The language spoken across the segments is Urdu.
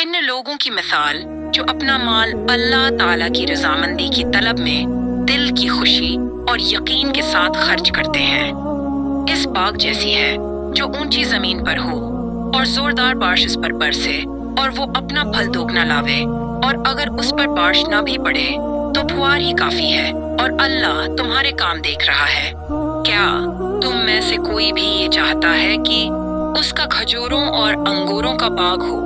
ان لوگوں کی مثال جو اپنا مال اللہ تعالیٰ کی رضامندی کی طلب میں دل کی خوشی اور یقین کے ساتھ خرچ کرتے ہیں، اس باغ جیسی ہے جو اونچی زمین پر ہو اور زوردار بارش اس پر برسے اور وہ اپنا پھل دوگنا لاوے، اور اگر اس پر بارش نہ بھی پڑے تو پھوار ہی کافی ہے، اور اللہ تمہارے کام دیکھ رہا ہے۔ کیا تم میں سے کوئی بھی یہ چاہتا ہے کہ اس کا کھجوروں اور انگوروں کا باغ ہو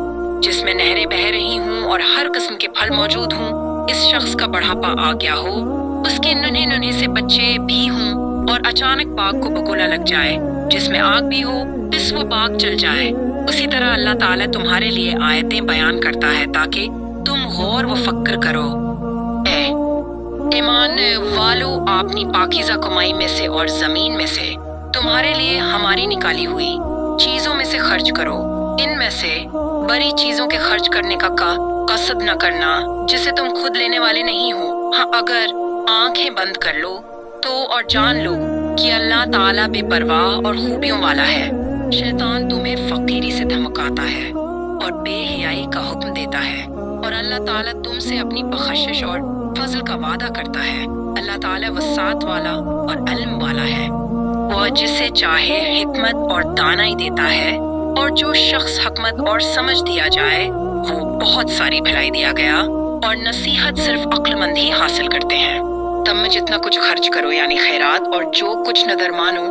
جس میں نہریں بہہ رہی ہوں اور ہر قسم کے پھل موجود ہوں؟ اس شخص کا بڑھاپا آ گیا ہو، اس کے ننھے سے بچے بھی ہوں، اور اچانک باغ کو بگولا لگ جائے جس میں آگ بھی ہو، بس وہ باغ جل جائے۔ اسی طرح اللہ تعالیٰ تمہارے لیے آیتیں بیان کرتا ہے تاکہ تم غور و فکر کرو۔ اے ایمان والو، اپنی پاکیزہ کمائی میں سے اور زمین میں سے تمہارے لیے ہماری نکالی ہوئی چیزوں میں سے خرچ کرو، ان میں سے بڑی چیزوں کے خرچ کرنے کا قصد نہ کرنا جسے تم خود لینے والے نہیں ہو۔ ہاں، اگر آنکھیں بند کر لو تو اور جان لو کہ اللہ تعالیٰ بے پرواہ اور خوبیوں والا ہے۔ شیطان تمہیں فقیری سے دھمکاتا ہے اور بے حیائی کا حکم دیتا ہے، اور اللہ تعالیٰ تم سے اپنی بخشش اور فضل کا وعدہ کرتا ہے۔ اللہ تعالیٰ وسعت والا اور علم والا ہے، وہ جسے چاہے حکمت اور دانائی دیتا ہے، اور جو شخص حکمت اور سمجھ دیا جائے وہ بہت ساری بھلائی دیا گیا، اور نصیحت صرف عقل مند ہی حاصل کرتے ہیں۔ تم میں جتنا کچھ خرچ کرو یعنی خیرات، اور جو کچھ نذر مانو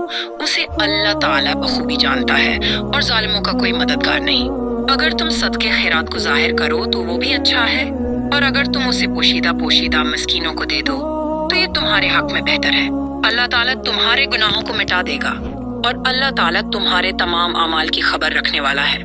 اسے اللہ تعالیٰ بخوبی جانتا ہے، اور ظالموں کا کوئی مددگار نہیں۔ اگر تم صدقے خیرات کو ظاہر کرو تو وہ بھی اچھا ہے، اور اگر تم اسے پوشیدہ مسکینوں کو دے دو تو یہ تمہارے حق میں بہتر ہے۔ اللہ تعالیٰ تمہارے گناہوں کو مٹا دے گا، اور اللہ تعالیٰ تمہارے تمام اعمال کی خبر رکھنے والا ہے۔